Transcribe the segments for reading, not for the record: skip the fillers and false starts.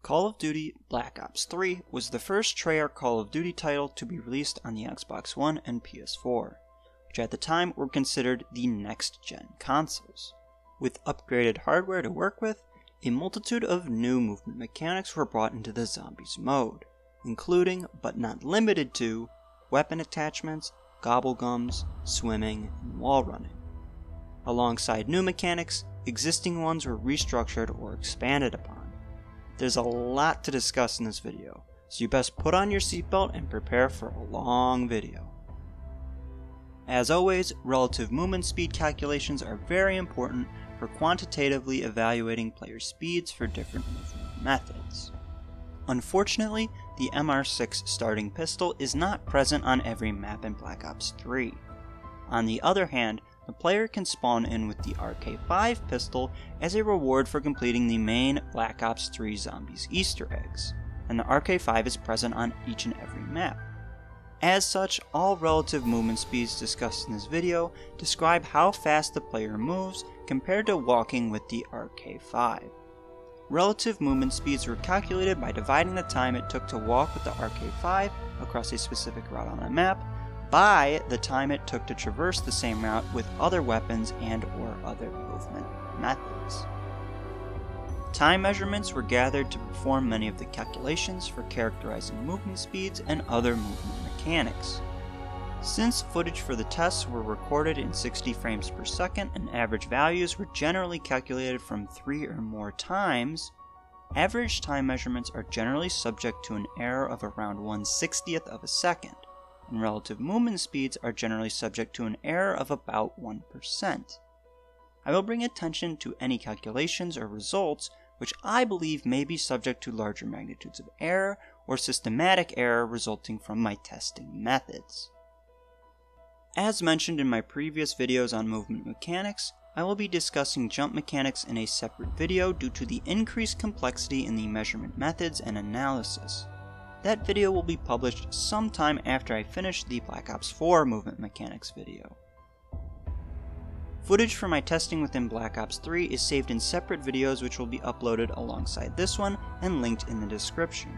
Call of Duty Black Ops 3 was the first Treyarch Call of Duty title to be released on the Xbox One and PS4, which at the time were considered the next-gen consoles. With upgraded hardware to work with, a multitude of new movement mechanics were brought into the Zombies mode, including, but not limited to, weapon attachments, gobblegums, swimming, and wall running. Alongside new mechanics, existing ones were restructured or expanded upon. There's a lot to discuss in this video, so you best put on your seatbelt and prepare for a long video. As always, relative movement speed calculations are very important for quantitatively evaluating player speeds for different movement methods. Unfortunately, the MR6 starting pistol is not present on every map in Black Ops 3. On the other hand, the player can spawn in with the RK5 pistol as a reward for completing the main Black Ops 3 Zombies Easter eggs, and the RK5 is present on each and every map. As such, all relative movement speeds discussed in this video describe how fast the player moves compared to walking with the RK5. Relative movement speeds were calculated by dividing the time it took to walk with the RK5 across a specific route on a map by the time it took to traverse the same route with other weapons and/or other movement methods. Time measurements were gathered to perform many of the calculations for characterizing movement speeds and other movement mechanics. Since footage for the tests were recorded in 60 frames per second and average values were generally calculated from 3 or more times, average time measurements are generally subject to an error of around 1/60th of a second, and relative movement speeds are generally subject to an error of about 1%. I will bring attention to any calculations or results which I believe may be subject to larger magnitudes of error or systematic error resulting from my testing methods. As mentioned in my previous videos on movement mechanics, I will be discussing jump mechanics in a separate video due to the increased complexity in the measurement methods and analysis. That video will be published sometime after I finish the Black Ops 4 movement mechanics video. Footage for my testing within Black Ops 3 is saved in separate videos which will be uploaded alongside this one and linked in the description.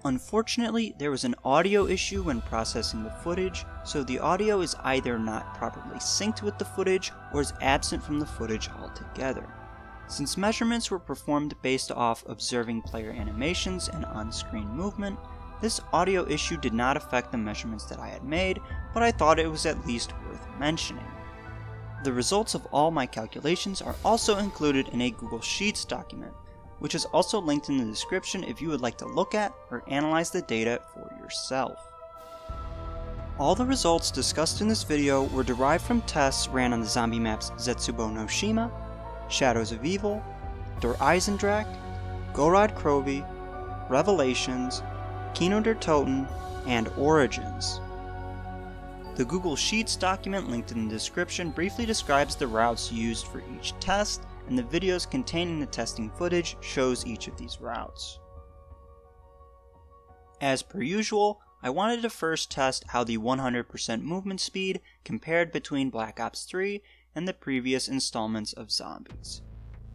Unfortunately, there was an audio issue when processing the footage, so the audio is either not properly synced with the footage or is absent from the footage altogether. Since measurements were performed based off observing player animations and on-screen movement, this audio issue did not affect the measurements that I had made, but I thought it was at least worth mentioning. The results of all my calculations are also included in a Google Sheets document, which is also linked in the description if you would like to look at or analyze the data for yourself. All the results discussed in this video were derived from tests ran on the zombie maps Zetsubo no Shima, Shadows of Evil, Der Eisendrache, Gorod Krovi, Revelations, Kino der Toten, and Origins. The Google Sheets document linked in the description briefly describes the routes used for each test, and the videos containing the testing footage shows each of these routes. As per usual, I wanted to first test how the 100% movement speed compared between Black Ops 3 and the previous installments of Zombies.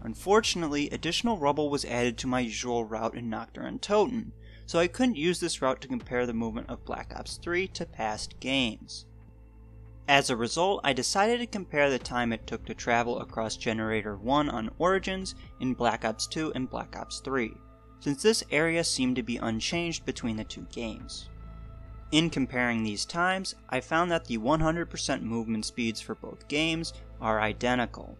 Unfortunately, additional rubble was added to my usual route in Nacht der Untoten, so I couldn't use this route to compare the movement of Black Ops 3 to past games. As a result, I decided to compare the time it took to travel across Generator 1 on Origins in Black Ops 2 and Black Ops 3, since this area seemed to be unchanged between the two games. In comparing these times, I found that the 100% movement speeds for both games are identical.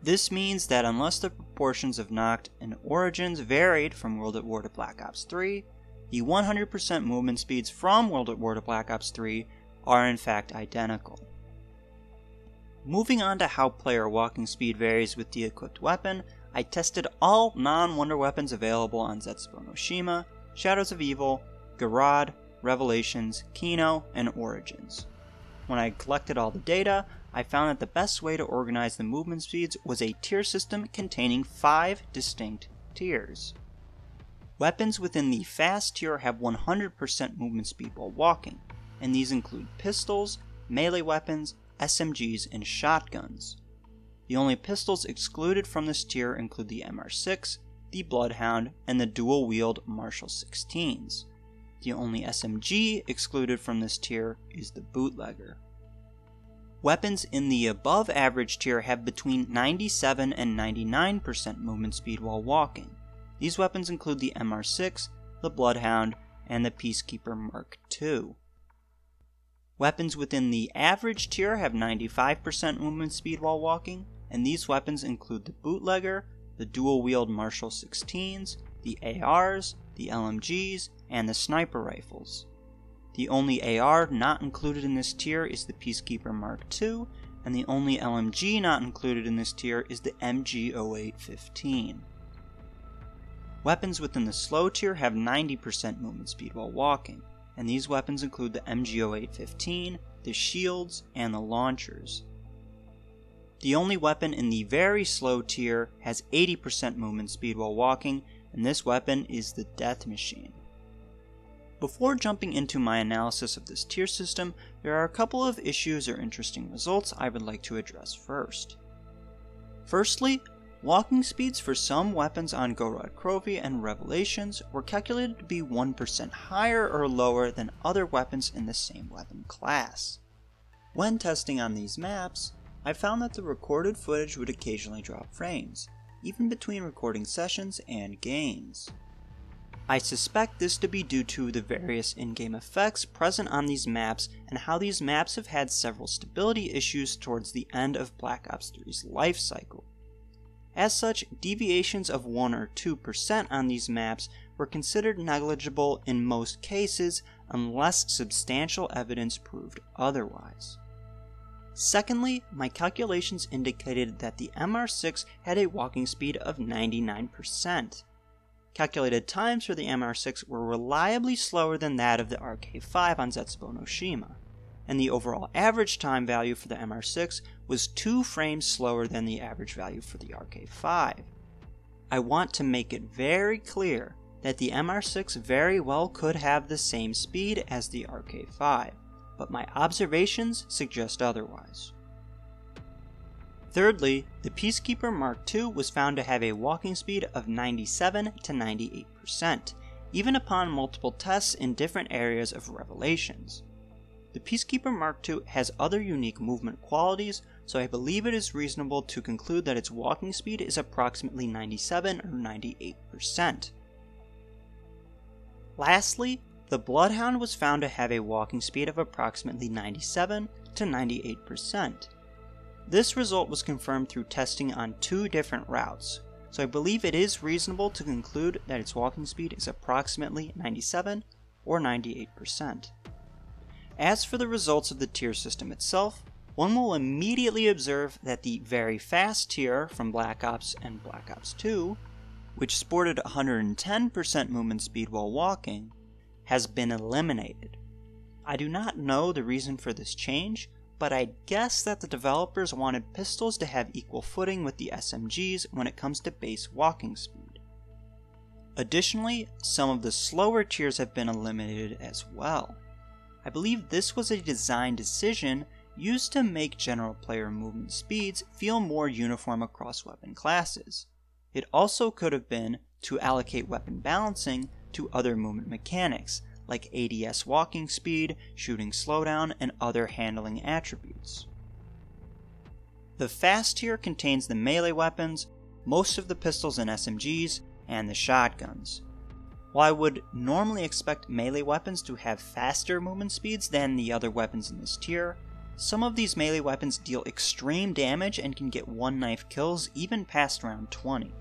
This means that unless the proportions of Nacht and Origins varied from World at War to Black Ops 3, the 100% movement speeds from World at War to Black Ops 3 are in fact identical. Moving on to how player walking speed varies with the equipped weapon, I tested all non-wonder weapons available on Zetsubo no Shima, Shadows of Evil, Gorod, Revelations, Kino, and Origins. When I collected all the data, I found that the best way to organize the movement speeds was a tier system containing 5 distinct tiers. Weapons within the fast tier have 100% movement speed while walking, and these include pistols, melee weapons, SMGs, and shotguns. The only pistols excluded from this tier include the MR6, the Bloodhound, and the dual-wield Marshall 16s. The only SMG excluded from this tier is the Bootlegger. Weapons in the above average tier have between 97 and 99% movement speed while walking. These weapons include the MR6, the Bloodhound, and the Peacekeeper Mark II. Weapons within the average tier have 95% movement speed while walking, and these weapons include the Bootlegger, the dual-wield Marshall 16s, the ARs, the LMGs, and the sniper rifles. The only AR not included in this tier is the Peacekeeper Mark II, and the only LMG not included in this tier is the MG0815. Weapons within the slow tier have 90% movement speed while walking, and these weapons include the MG0815, the shields, and the launchers. The only weapon in the very slow tier has 80% movement speed while walking, and this weapon is the Death Machine. Before jumping into my analysis of this tier system, there are a couple of issues or interesting results I would like to address first. Firstly, walking speeds for some weapons on Gorod Krovi and Revelations were calculated to be 1% higher or lower than other weapons in the same weapon class. When testing on these maps, I found that the recorded footage would occasionally drop frames, even between recording sessions and games. I suspect this to be due to the various in-game effects present on these maps and how these maps have had several stability issues towards the end of Black Ops 3's life cycle. As such, deviations of 1 or 2% on these maps were considered negligible in most cases unless substantial evidence proved otherwise. Secondly, my calculations indicated that the MR6 had a walking speed of 99%. Calculated times for the MR6 were reliably slower than that of the RK5 on Zetsubo no Shima, and the overall average time value for the MR6 was 2 frames slower than the average value for the RK5. I want to make it very clear that the MR6 very well could have the same speed as the RK5, but my observations suggest otherwise. Thirdly, the Peacekeeper Mark II was found to have a walking speed of 97 to 98%, even upon multiple tests in different areas of Revelations. The Peacekeeper Mark II has other unique movement qualities, so I believe it is reasonable to conclude that its walking speed is approximately 97 or 98%. Lastly, the Bloodhound was found to have a walking speed of approximately 97 to 98%. This result was confirmed through testing on 2 different routes, so I believe it is reasonable to conclude that its walking speed is approximately 97 or 98%. As for the results of the tier system itself, one will immediately observe that the very fast tier from Black Ops and Black Ops 2, which sported 110% movement speed while walking, has been eliminated. I do not know the reason for this change, but I guess that the developers wanted pistols to have equal footing with the SMGs when it comes to base walking speed. Additionally, some of the slower tiers have been eliminated as well. I believe this was a design decision used to make general player movement speeds feel more uniform across weapon classes. It also could have been to allocate weapon balancing to other movement mechanics, like ADS walking speed, shooting slowdown, and other handling attributes. The fast tier contains the melee weapons, most of the pistols and SMGs, and the shotguns. While I would normally expect melee weapons to have faster movement speeds than the other weapons in this tier, some of these melee weapons deal extreme damage and can get one-knife kills even past round 20.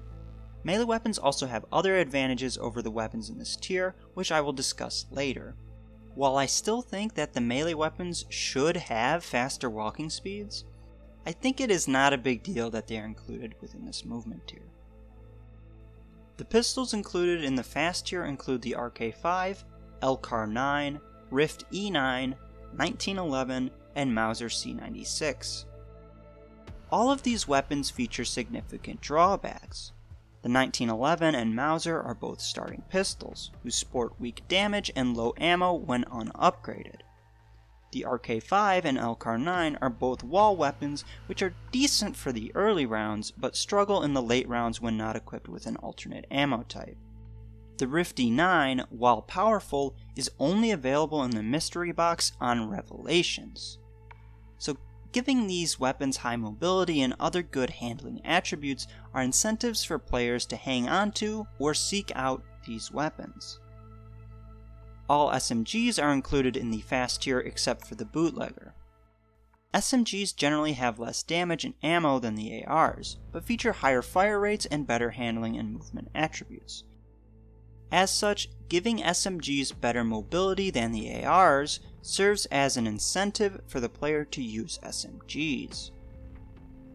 Melee weapons also have other advantages over the weapons in this tier, which I will discuss later. While I still think that the melee weapons should have faster walking speeds, I think it is not a big deal that they are included within this movement tier. The pistols included in the fast tier include the RK5, LCAR 9, Rift E9, 1911, and Mauser C96. All of these weapons feature significant drawbacks. The 1911 and Mauser are both starting pistols, who sport weak damage and low ammo when unupgraded. The RK5 and LCAR-9 are both wall weapons which are decent for the early rounds, but struggle in the late rounds when not equipped with an alternate ammo type. The RIFD-9, while powerful, is only available in the mystery box on Revelations. So giving these weapons high mobility and other good handling attributes are incentives for players to hang on to or seek out these weapons. All SMGs are included in the fast tier except for the bootlegger. SMGs generally have less damage and ammo than the ARs, but feature higher fire rates and better handling and movement attributes. As such, giving SMGs better mobility than the ARs serves as an incentive for the player to use SMGs.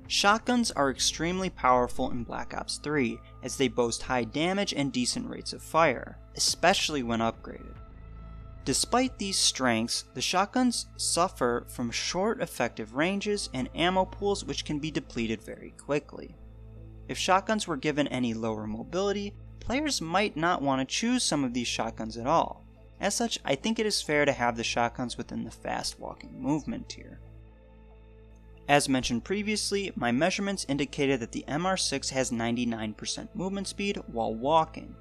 Shotguns are extremely powerful in Black Ops 3 as they boast high damage and decent rates of fire, especially when upgraded. Despite these strengths, the shotguns suffer from short effective ranges and ammo pools which can be depleted very quickly. If shotguns were given any lower mobility, players might not want to choose some of these shotguns at all. As such, I think it is fair to have the shotguns within the fast walking movement tier. As mentioned previously, my measurements indicated that the MR6 has 99% movement speed while walking.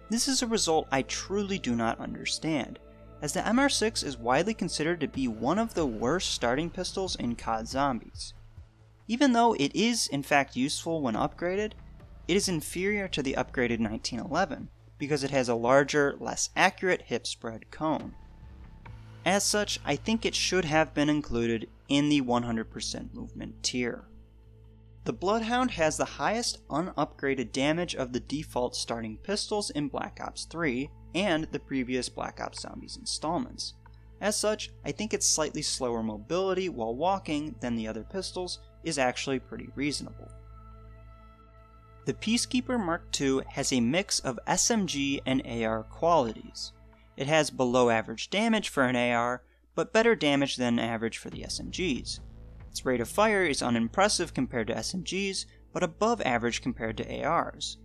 This is a result I truly do not understand, as the MR6 is widely considered to be one of the worst starting pistols in COD Zombies. Even though it is in fact useful when upgraded, it is inferior to the upgraded 1911 because it has a larger, less accurate hip spread cone. As such, I think it should have been included in the 100% movement tier. The Bloodhound has the highest unupgraded damage of the default starting pistols in Black Ops 3 and the previous Black Ops Zombies installments. As such, I think its slightly slower mobility while walking than the other pistols is actually pretty reasonable. The Peacekeeper Mark II has a mix of SMG and AR qualities. It has below average damage for an AR, but better damage than average for the SMGs. Its rate of fire is unimpressive compared to SMGs, but above average compared to ARs.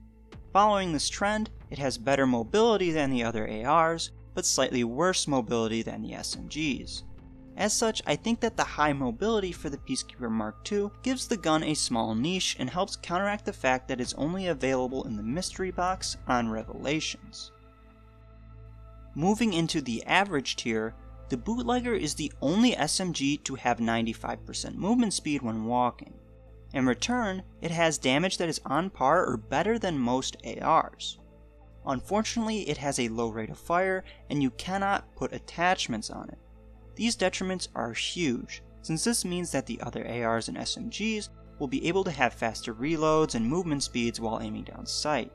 Following this trend, it has better mobility than the other ARs, but slightly worse mobility than the SMGs. As such, I think that the high mobility for the Peacekeeper Mark II gives the gun a small niche and helps counteract the fact that it's only available in the mystery box on Revelations. Moving into the average tier, the Bootlegger is the only SMG to have 95% movement speed when walking. In return, it has damage that is on par or better than most ARs. Unfortunately, it has a low rate of fire and you cannot put attachments on it. These detriments are huge, since this means that the other ARs and SMGs will be able to have faster reloads and movement speeds while aiming down sight.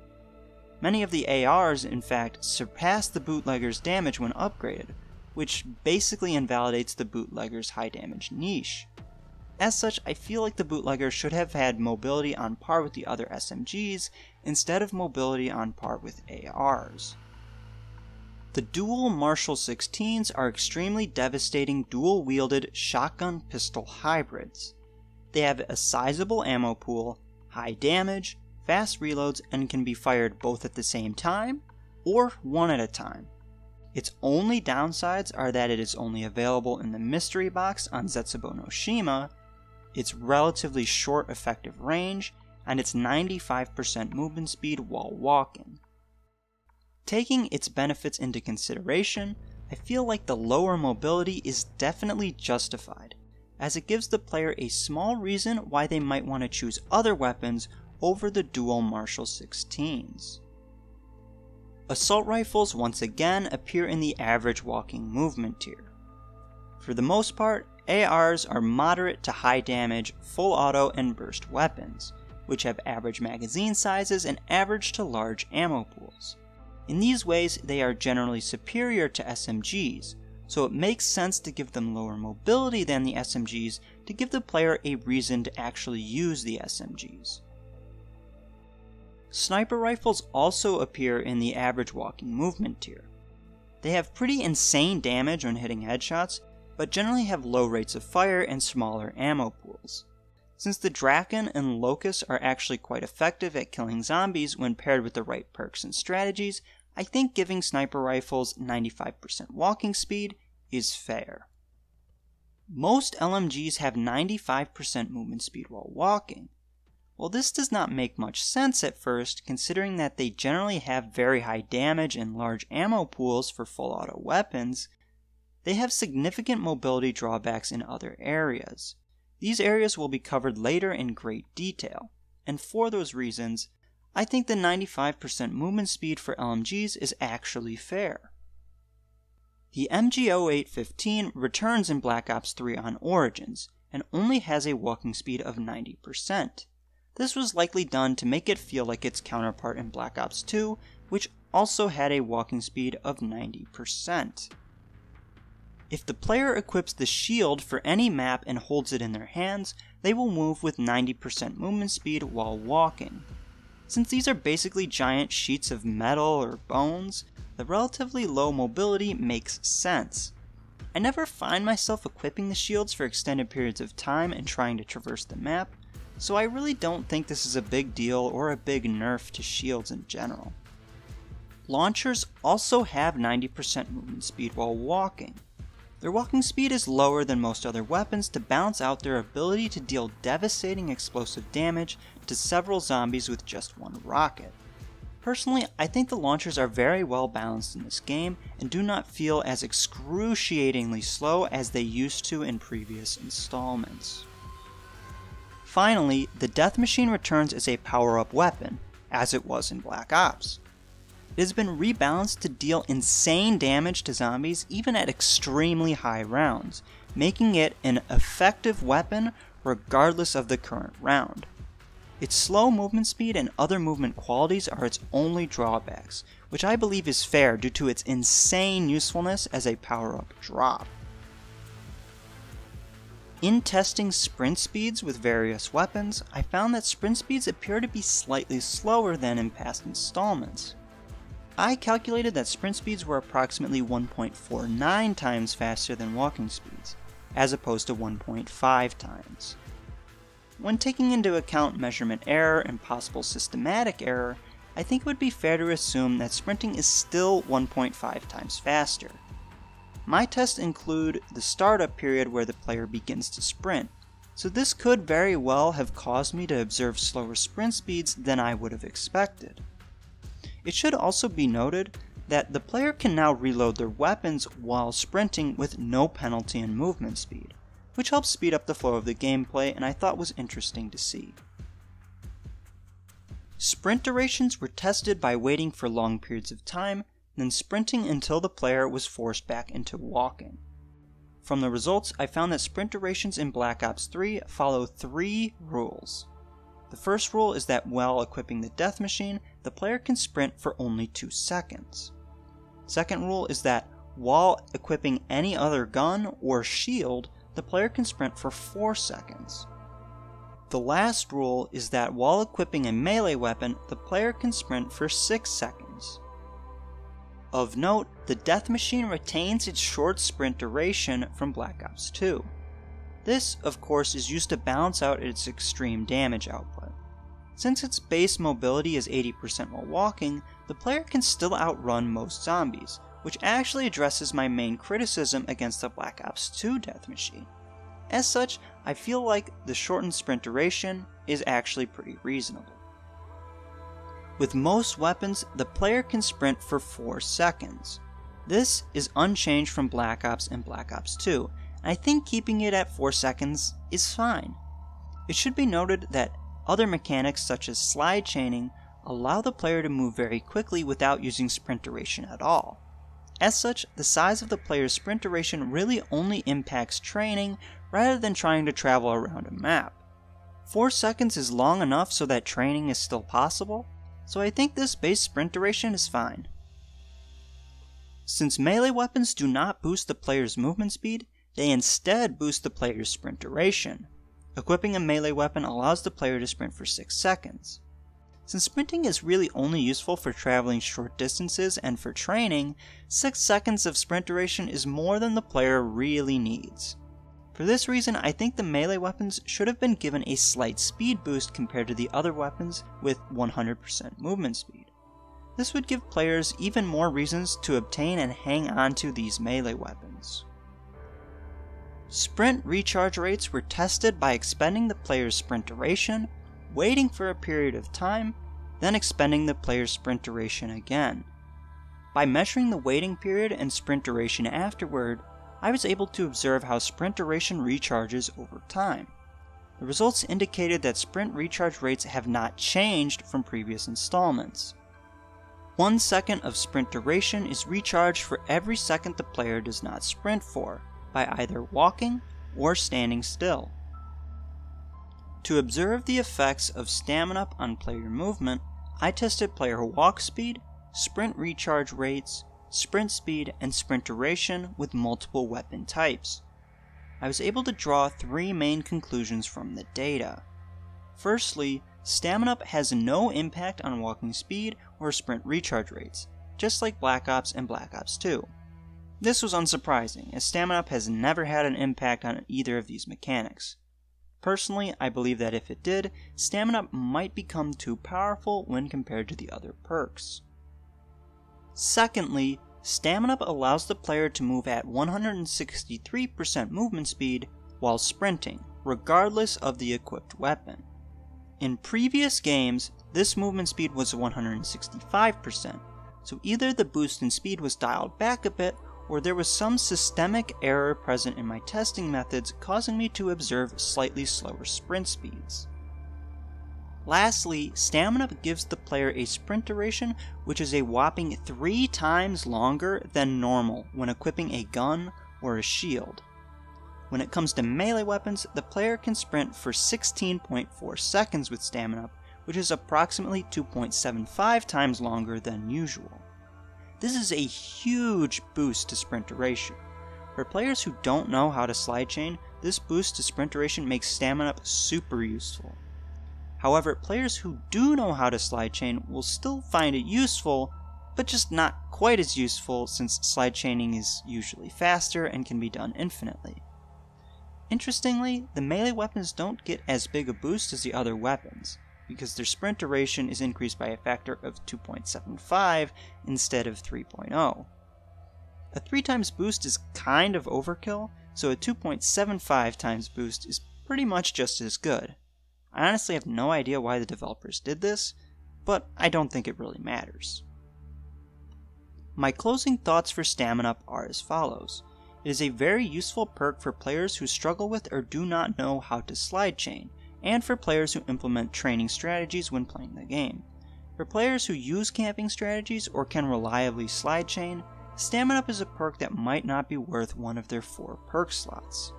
Many of the ARs, in fact, surpass the Bootlegger's damage when upgraded, which basically invalidates the Bootlegger's high damage niche. As such, I feel like the Bootlegger should have had mobility on par with the other SMGs instead of mobility on par with ARs. The dual Marshall 16s are extremely devastating dual-wielded shotgun pistol hybrids. They have a sizable ammo pool, high damage, fast reloads, and can be fired both at the same time or one at a time. Its only downsides are that it is only available in the mystery box on Zetsubo no Shima, its relatively short effective range, and its 95% movement speed while walking. Taking its benefits into consideration, I feel like the lower mobility is definitely justified, as it gives the player a small reason why they might want to choose other weapons over the dual Marshall 16s. Assault rifles once again appear in the average walking movement tier. For the most part, ARs are moderate to high damage, full auto and burst weapons, which have average magazine sizes and average to large ammo pools. In these ways, they are generally superior to SMGs, so it makes sense to give them lower mobility than the SMGs to give the player a reason to actually use the SMGs. Sniper rifles also appear in the average walking movement tier. They have pretty insane damage when hitting headshots, but generally have low rates of fire and smaller ammo pools. Since the Draken and Locust are actually quite effective at killing zombies when paired with the right perks and strategies, I think giving sniper rifles 95% walking speed is fair. Most LMGs have 95% movement speed while walking. While this does not make much sense at first, considering that they generally have very high damage and large ammo pools for full auto weapons, they have significant mobility drawbacks in other areas. These areas will be covered later in great detail, and for those reasons, I think the 95% movement speed for LMGs is actually fair. The MG0815 returns in Black Ops 3 on Origins, and only has a walking speed of 90%. This was likely done to make it feel like its counterpart in Black Ops 2, which also had a walking speed of 90%. If the player equips the shield for any map and holds it in their hands, they will move with 90% movement speed while walking. Since these are basically giant sheets of metal or bones, the relatively low mobility makes sense. I never find myself equipping the shields for extended periods of time and trying to traverse the map, so I really don't think this is a big deal or a big nerf to shields in general. Launchers also have 90% movement speed while walking. Their walking speed is lower than most other weapons to balance out their ability to deal devastating explosive damage to several zombies with just one rocket. Personally, I think the launchers are very well balanced in this game and do not feel as excruciatingly slow as they used to in previous installments. Finally, the Death Machine returns as a power-up weapon, as it was in Black Ops. It has been rebalanced to deal insane damage to zombies even at extremely high rounds, making it an effective weapon regardless of the current round. Its slow movement speed and other movement qualities are its only drawbacks, which I believe is fair due to its insane usefulness as a power-up drop. In testing sprint speeds with various weapons, I found that sprint speeds appear to be slightly slower than in past installments. I calculated that sprint speeds were approximately 1.49 times faster than walking speeds, as opposed to 1.5 times. When taking into account measurement error and possible systematic error, I think it would be fair to assume that sprinting is still 1.5 times faster. My tests include the startup period where the player begins to sprint, so this could very well have caused me to observe slower sprint speeds than I would have expected. It should also be noted that the player can now reload their weapons while sprinting with no penalty in movement speed, which helps speed up the flow of the gameplay and I thought was interesting to see. Sprint durations were tested by waiting for long periods of time, then sprinting until the player was forced back into walking. From the results, I found that sprint durations in Black Ops 3 follow 3 rules. The first rule is that while equipping the Death Machine, the player can sprint for only 2 seconds. Second rule is that while equipping any other gun or shield, the player can sprint for 4 seconds. The last rule is that while equipping a melee weapon, the player can sprint for 6 seconds. Of note, the Death Machine retains its short sprint duration from Black Ops 2. This, of course, is used to balance out its extreme damage output. Since its base mobility is 80% while walking, the player can still outrun most zombies, which actually addresses my main criticism against the Black Ops 2 Death Machine. As such, I feel like the shortened sprint duration is actually pretty reasonable. With most weapons, the player can sprint for 4 seconds. This is unchanged from Black Ops and Black Ops 2, and I think keeping it at 4 seconds is fine. It should be noted that other mechanics such as slide chaining allow the player to move very quickly without using sprint duration at all. As such, the size of the player's sprint duration really only impacts training rather than trying to travel around a map. 4 seconds is long enough so that training is still possible, so I think this base sprint duration is fine. Since melee weapons do not boost the player's movement speed, they instead boost the player's sprint duration. Equipping a melee weapon allows the player to sprint for 6 seconds. Since sprinting is really only useful for traveling short distances and for training, 6 seconds of sprint duration is more than the player really needs. For this reason, I think the melee weapons should have been given a slight speed boost compared to the other weapons with 100% movement speed. This would give players even more reasons to obtain and hang on to these melee weapons. Sprint recharge rates were tested by expending the player's sprint duration, waiting for a period of time, then expending the player's sprint duration again. By measuring the waiting period and sprint duration afterward, I was able to observe how sprint duration recharges over time. The results indicated that sprint recharge rates have not changed from previous installments. 1 second of sprint duration is recharged for every second the player does not sprint for, by either walking or standing still. To observe the effects of Stamin-up on player movement, I tested player walk speed, sprint recharge rates, sprint speed, and sprint duration with multiple weapon types. I was able to draw 3 main conclusions from the data. Firstly, Stamin-up has no impact on walking speed or sprint recharge rates, just like Black Ops and Black Ops 2. This was unsurprising, as Stamin-up has never had an impact on either of these mechanics. Personally, I believe that if it did, Stamin-up might become too powerful when compared to the other perks. Secondly, Stamin-up allows the player to move at 163% movement speed while sprinting, regardless of the equipped weapon. In previous games, this movement speed was 165%, so either the boost in speed was dialed back a bit, or there was some systemic error present in my testing methods causing me to observe slightly slower sprint speeds. Lastly, Stamin-up gives the player a sprint duration which is a whopping 3 times longer than normal when equipping a gun or a shield. When it comes to melee weapons, the player can sprint for 16.4 seconds with Stamin-up, which is approximately 2.75 times longer than usual. This is a huge boost to sprint duration. For players who don't know how to slide chain, this boost to sprint duration makes Stamin-up super useful. However, players who do know how to slide chain will still find it useful, but just not quite as useful since slide chaining is usually faster and can be done infinitely. Interestingly, the melee weapons don't get as big a boost as the other weapons, because their sprint duration is increased by a factor of 2.75 instead of 3.0. A 3 times boost is kind of overkill, so a 2.75 times boost is pretty much just as good. I honestly have no idea why the developers did this, but I don't think it really matters. My closing thoughts for Stamin-up are as follows. It is a very useful perk for players who struggle with or do not know how to slide chain, and for players who implement training strategies when playing the game. For players who use camping strategies or can reliably slide chain, Stamin-up is a perk that might not be worth one of their 4 perk slots.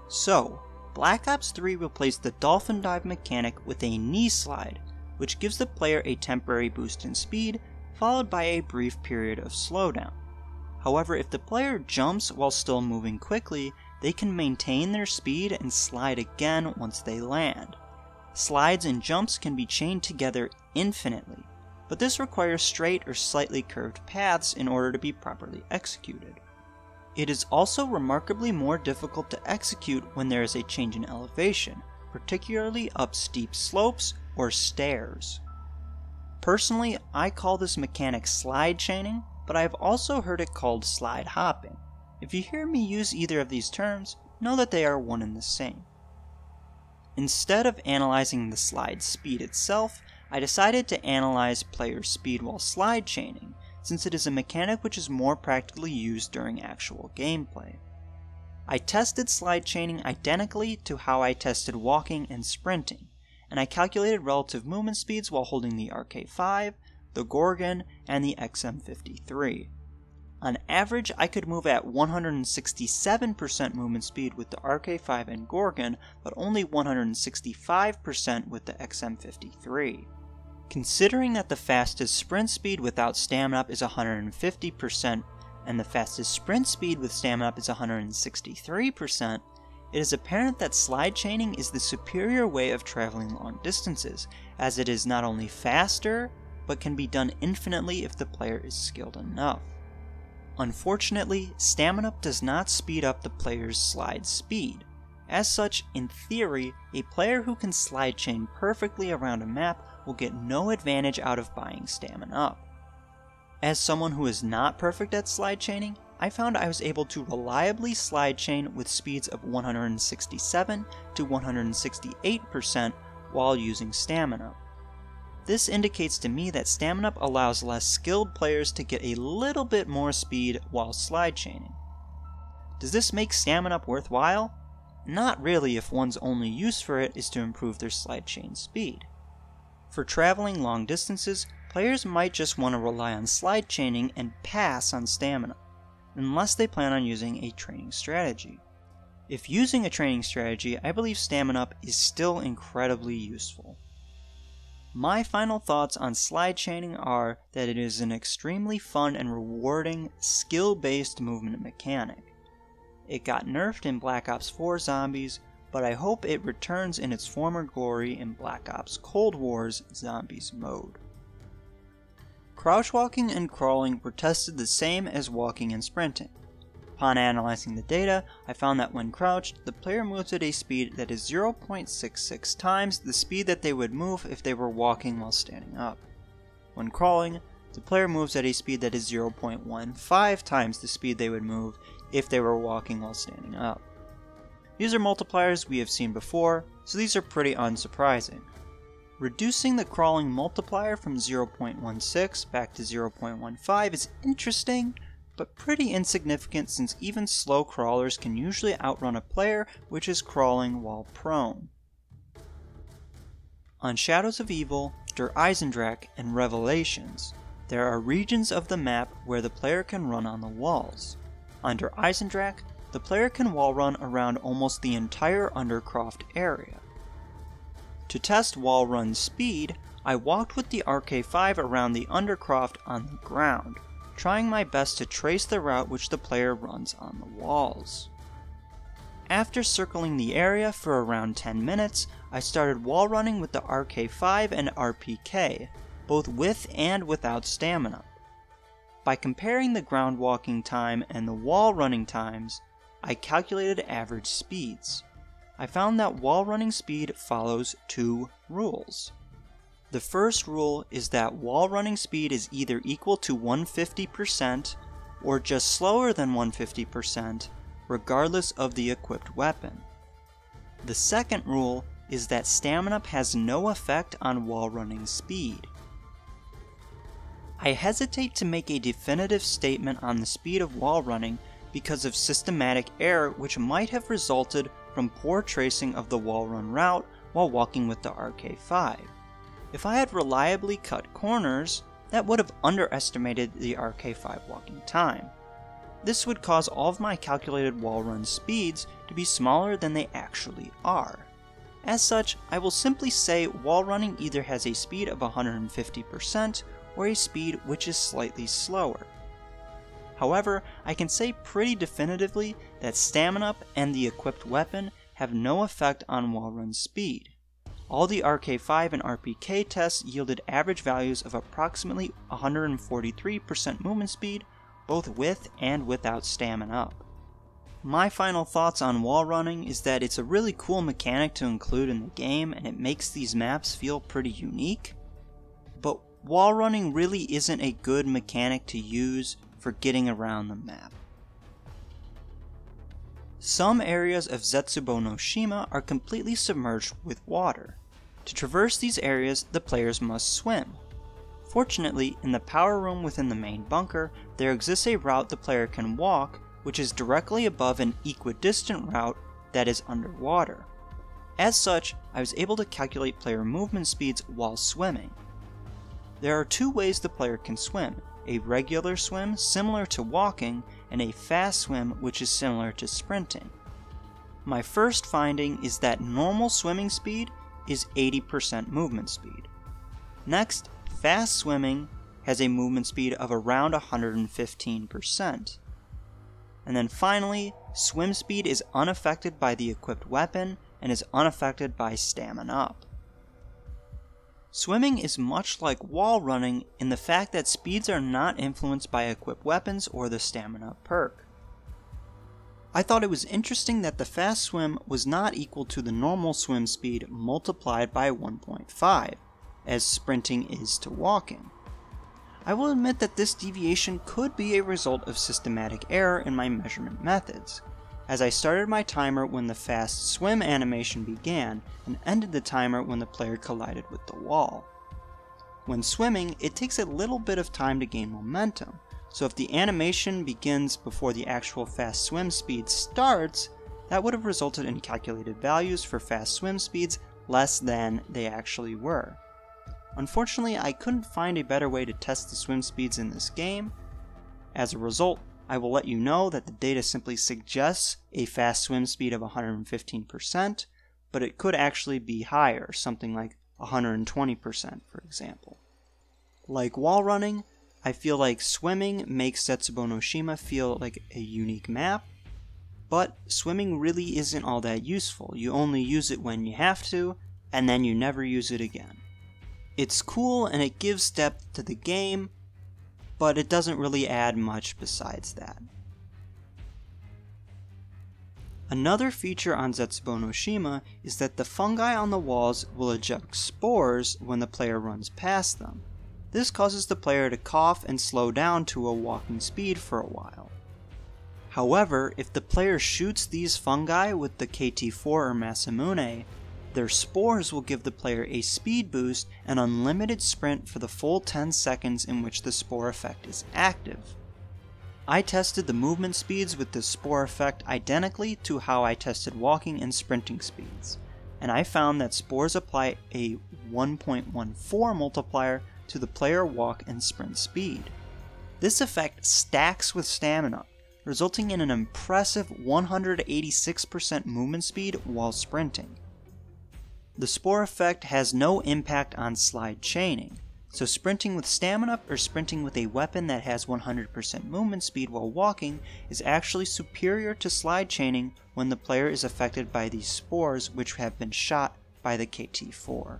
So, Black Ops 3 replaced the dolphin dive mechanic with a knee slide, which gives the player a temporary boost in speed, followed by a brief period of slowdown. However, if the player jumps while still moving quickly, they can maintain their speed and slide again once they land. Slides and jumps can be chained together infinitely, but this requires straight or slightly curved paths in order to be properly executed. It is also remarkably more difficult to execute when there is a change in elevation, particularly up steep slopes or stairs. Personally, I call this mechanic slide chaining, but I have also heard it called slide hopping. If you hear me use either of these terms, know that they are one and the same. Instead of analyzing the slide speed itself, I decided to analyze player speed while slide chaining, since it is a mechanic which is more practically used during actual gameplay. I tested slide chaining identically to how I tested walking and sprinting, and I calculated relative movement speeds while holding the RK5, the Gorgon, and the XM53. On average, I could move at 167% movement speed with the RK5 and Gorgon, but only 165% with the XM53. Considering that the fastest sprint speed without Stamin-up is 150%, and the fastest sprint speed with Stamin-up is 163%, it is apparent that slide chaining is the superior way of traveling long distances, as it is not only faster, but can be done infinitely if the player is skilled enough. Unfortunately, Stamin-up does not speed up the player's slide speed. As such, in theory, a player who can slide chain perfectly around a map will get no advantage out of buying Stamin-up. As someone who is not perfect at slide chaining, I found I was able to reliably slide chain with speeds of 167 to 168% while using Stamin-up. This indicates to me that Stamin-up allows less skilled players to get a little bit more speed while slide chaining. Does this make Stamin-up worthwhile? Not really if one's only use for it is to improve their slide chain speed. For traveling long distances, players might just want to rely on slide chaining and pass on Stamin-up, unless they plan on using a training strategy. If using a training strategy, I believe Stamin-up is still incredibly useful. My final thoughts on slide chaining are that it is an extremely fun and rewarding, skill-based movement mechanic. It got nerfed in Black Ops 4 Zombies, but I hope it returns in its former glory in Black Ops Cold War's Zombies mode. Crouch walking and crawling were tested the same as walking and sprinting. Upon analyzing the data, I found that when crouched, the player moves at a speed that is 0.66 times the speed that they would move if they were walking while standing up. When crawling, the player moves at a speed that is 0.15 times the speed they would move if they were walking while standing up. These are multipliers we have seen before, so these are pretty unsurprising. Reducing the crawling multiplier from 0.16 back to 0.15 is interesting, but pretty insignificant since even slow crawlers can usually outrun a player which is crawling while prone. On Shadows of Evil, Der Eisendrache, and Revelations, there are regions of the map where the player can run on the walls. Under Eisendrache, the player can wall run around almost the entire Undercroft area. To test wall run speed, I walked with the RK5 around the Undercroft on the ground, trying my best to trace the route which the player runs on the walls. After circling the area for around 10 minutes, I started wall running with the RK5 and RPK, both with and without Stamin-up. By comparing the ground walking time and the wall running times, I calculated average speeds. I found that wall running speed follows two rules. The first rule is that wall running speed is either equal to 150% or just slower than 150%, regardless of the equipped weapon. The second rule is that Stamin-up has no effect on wall running speed. I hesitate to make a definitive statement on the speed of wall running because of systematic error which might have resulted from poor tracing of the wall run route while walking with the RK5. If I had reliably cut corners, that would have underestimated the RK5 walking time. This would cause all of my calculated wall run speeds to be smaller than they actually are. As such, I will simply say wall running either has a speed of 150% or a speed which is slightly slower. However, I can say pretty definitively that Stamin-up and the equipped weapon have no effect on wall run speed. All the RK5 and RPK tests yielded average values of approximately 143% movement speed, both with and without Stamin-up. My final thoughts on wall running is that it's a really cool mechanic to include in the game and it makes these maps feel pretty unique, but wall running really isn't a good mechanic to use for getting around the map. Some areas of Zetsubo no Shima are completely submerged with water. To traverse these areas, the players must swim. Fortunately, in the power room within the main bunker, there exists a route the player can walk, which is directly above an equidistant route that is underwater. As such, I was able to calculate player movement speeds while swimming. There are two ways the player can swim: a regular swim similar to walking, and a fast swim which is similar to sprinting. My first finding is that normal swimming speed is 80% movement speed. Next, fast swimming has a movement speed of around 115%. And then finally, swim speed is unaffected by the equipped weapon and is unaffected by Stamin-up. Swimming is much like wall running in the fact that speeds are not influenced by equipped weapons or the Stamin-up perk. I thought it was interesting that the fast swim was not equal to the normal swim speed multiplied by 1.5, as sprinting is to walking. I will admit that this deviation could be a result of systematic error in my measurement methods, as I started my timer when the fast swim animation began and ended the timer when the player collided with the wall. When swimming, it takes a little bit of time to gain momentum, so if the animation begins before the actual fast swim speed starts, that would have resulted in calculated values for fast swim speeds less than they actually were. Unfortunately, I couldn't find a better way to test the swim speeds in this game. As a result, I will let you know that the data simply suggests a fast swim speed of 115%, but it could actually be higher, something like 120%, for example. Like wall running, I feel like swimming makes Zetsubou no Shima feel like a unique map, but swimming really isn't all that useful. You only use it when you have to, and then you never use it again. It's cool and it gives depth to the game, but it doesn't really add much besides that. Another feature on Zetsubou no Shima is that the fungi on the walls will eject spores when the player runs past them. This causes the player to cough and slow down to a walking speed for a while. However, if the player shoots these fungi with the KT-4 or Masamune, their spores will give the player a speed boost and unlimited sprint for the full 10 seconds in which the spore effect is active. I tested the movement speeds with the spore effect identically to how I tested walking and sprinting speeds, and I found that spores apply a 1.14 multiplier to the player walk and sprint speed. This effect stacks with Stamin-up, resulting in an impressive 186% movement speed while sprinting. The spore effect has no impact on slide chaining, so sprinting with Stamin-up or sprinting with a weapon that has 100% movement speed while walking is actually superior to slide chaining when the player is affected by these spores which have been shot by the KT-4.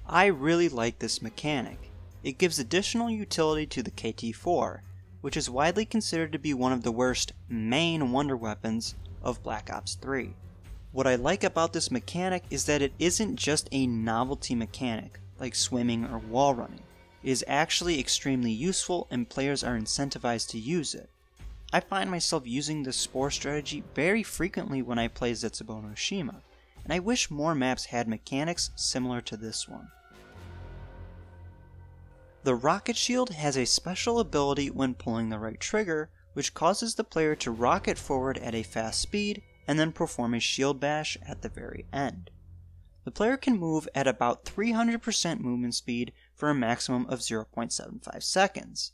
I really like this mechanic. It gives additional utility to the KT-4, which is widely considered to be one of the worst main wonder weapons of Black Ops 3. What I like about this mechanic is that it isn't just a novelty mechanic, like swimming or wall running. It is actually extremely useful and players are incentivized to use it. I find myself using this spore strategy very frequently when I play Zetsubou no Shima, and I wish more maps had mechanics similar to this one. The rocket shield has a special ability when pulling the right trigger, which causes the player to rocket forward at a fast speed and then perform a shield bash at the very end. The player can move at about 300% movement speed for a maximum of 0.75 seconds.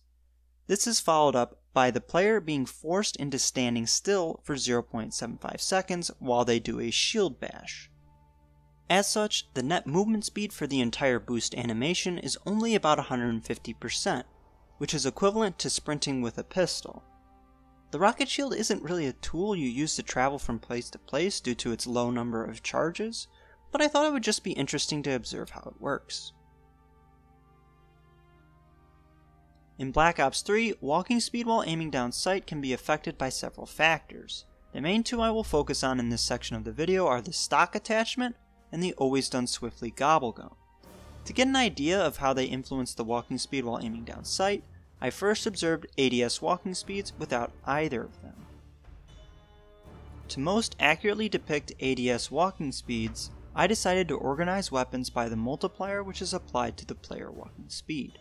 This is followed up by the player being forced into standing still for 0.75 seconds while they do a shield bash. As such, the net movement speed for the entire boost animation is only about 150%, which is equivalent to sprinting with a pistol. The rocket shield isn't really a tool you use to travel from place to place due to its low number of charges, but I thought it would just be interesting to observe how it works. In Black Ops 3, walking speed while aiming down sight can be affected by several factors. The main two I will focus on in this section of the video are the stock attachment and the always done swiftly gobble gun. To get an idea of how they influence the walking speed while aiming down sight, I first observed ADS walking speeds without either of them. To most accurately depict ADS walking speeds, I decided to organize weapons by the multiplier which is applied to the player walking speed.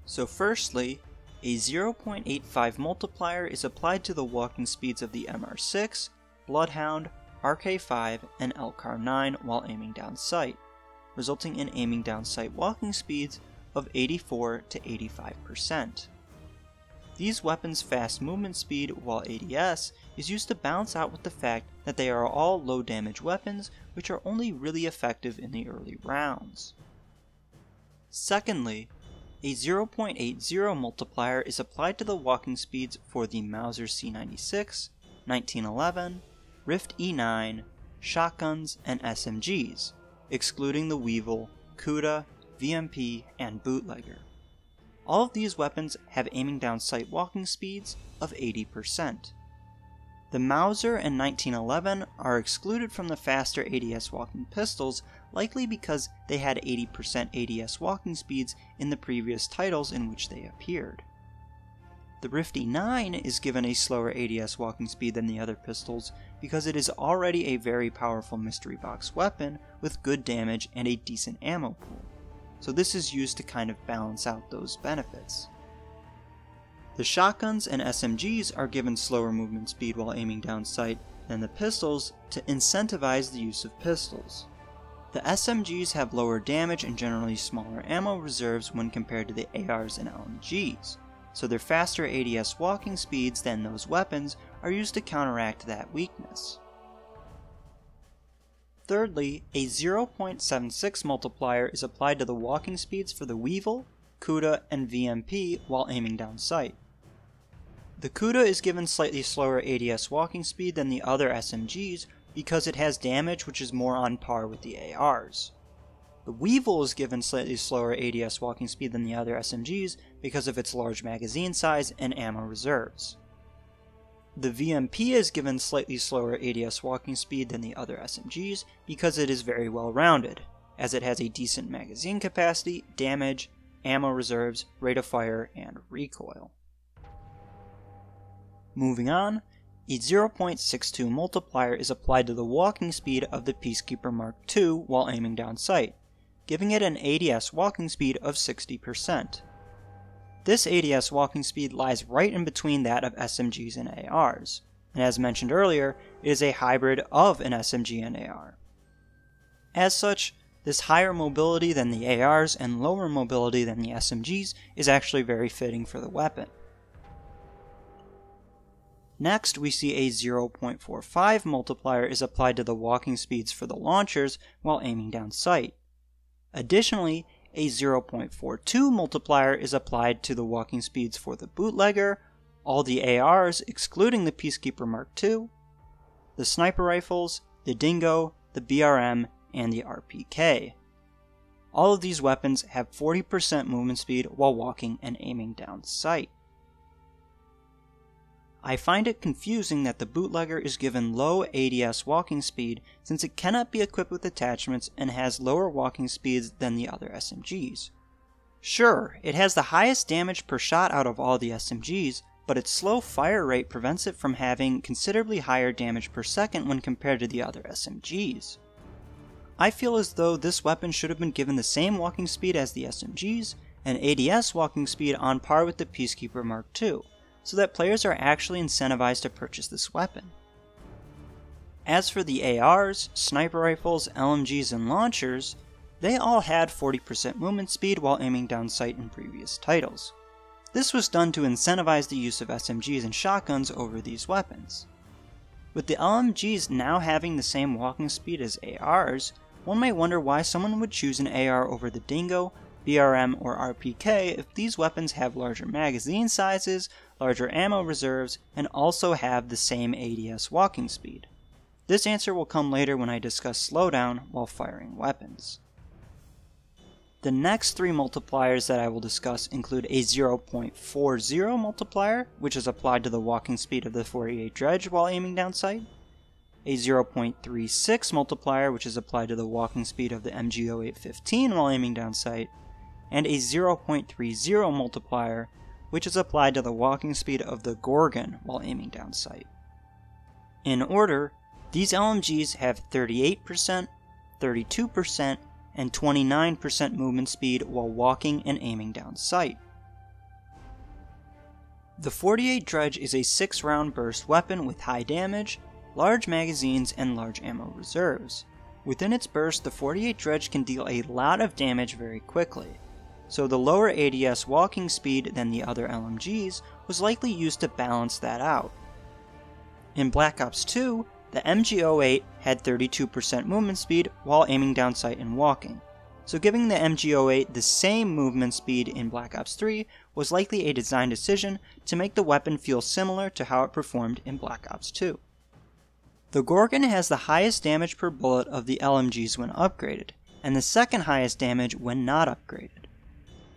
So firstly, a 0.85 multiplier is applied to the walking speeds of the MR6, Bloodhound, RK5, and LCAR-9 while aiming down sight, resulting in aiming down sight walking speeds of 84 to 85%. These weapons' fast movement speed while ADS is used to balance out with the fact that they are all low damage weapons which are only really effective in the early rounds. Secondly, a 0.80 multiplier is applied to the walking speeds for the Mauser C96, 1911, Rift E9, shotguns, and SMGs, excluding the Weevil, Kuda, VMP, and Bootlegger. All of these weapons have aiming down sight walking speeds of 80%. The Mauser and 1911 are excluded from the faster ADS walking pistols, likely because they had 80% ADS walking speeds in the previous titles in which they appeared. The Rifty 9 is given a slower ADS walking speed than the other pistols because it is already a very powerful mystery box weapon with good damage and a decent ammo pool, so this is used to kind of balance out those benefits. The shotguns and SMGs are given slower movement speed while aiming down sight than the pistols to incentivize the use of pistols. The SMGs have lower damage and generally smaller ammo reserves when compared to the ARs and LMGs, so their faster ADS walking speeds than those weapons are used to counteract that weakness. Thirdly, a 0.76 multiplier is applied to the walking speeds for the Weevil, Kuda, and VMP while aiming down sight. The Kuda is given slightly slower ADS walking speed than the other SMGs because it has damage which is more on par with the ARs. The Weevil is given slightly slower ADS walking speed than the other SMGs because of its large magazine size and ammo reserves. The VMP is given slightly slower ADS walking speed than the other SMGs because it is very well rounded, as it has a decent magazine capacity, damage, ammo reserves, rate of fire, and recoil. Moving on, a 0.62 multiplier is applied to the walking speed of the Peacekeeper Mark II while aiming down sight, giving it an ADS walking speed of 60%. This ADS walking speed lies right in between that of SMGs and ARs, and as mentioned earlier, it is a hybrid of an SMG and AR. As such, this higher mobility than the ARs and lower mobility than the SMGs is actually very fitting for the weapon. Next, we see a 0.45 multiplier is applied to the walking speeds for the launchers while aiming down sight. Additionally, a 0.42 multiplier is applied to the walking speeds for the Bootlegger, all the ARs excluding the Peacekeeper Mark II, the sniper rifles, the Dingo, the BRM, and the RPK. All of these weapons have 40% movement speed while walking and aiming down sight. I find it confusing that the Bootlegger is given low ADS walking speed since it cannot be equipped with attachments and has lower walking speeds than the other SMGs. Sure, it has the highest damage per shot out of all the SMGs, but its slow fire rate prevents it from having considerably higher damage per second when compared to the other SMGs. I feel as though this weapon should have been given the same walking speed as the SMGs, and ADS walking speed on par with the Peacekeeper Mark II, so that players are actually incentivized to purchase this weapon. As for the ARs, sniper rifles, LMGs, and launchers, they all had 40% movement speed while aiming down sight in previous titles. This was done to incentivize the use of SMGs and shotguns over these weapons. With the LMGs now having the same walking speed as ARs, one might wonder why someone would choose an AR over the Dingo, BRM, or RPK if these weapons have larger magazine sizes, larger ammo reserves, and also have the same ADS walking speed. This answer will come later when I discuss slowdown while firing weapons. The next three multipliers that I will discuss include a 0.40 multiplier, which is applied to the walking speed of the 48 Dredge while aiming down sight, a 0.36 multiplier, which is applied to the walking speed of the MG0815 while aiming down sight, and a 0.30 multiplier, which is applied to the walking speed of the Gorgon while aiming down sight. In order, these LMGs have 38%, 32%, and 29% movement speed while walking and aiming down sight. The 48 Dredge is a 6-round burst weapon with high damage, large magazines, and large ammo reserves. Within its burst, the 48 Dredge can deal a lot of damage very quickly, so the lower ADS walking speed than the other LMGs was likely used to balance that out. In Black Ops 2, the MG08 had 32% movement speed while aiming down sight and walking, so giving the MG08 the same movement speed in Black Ops 3 was likely a design decision to make the weapon feel similar to how it performed in Black Ops 2. The Gorgon has the highest damage per bullet of the LMGs when upgraded, and the second highest damage when not upgraded.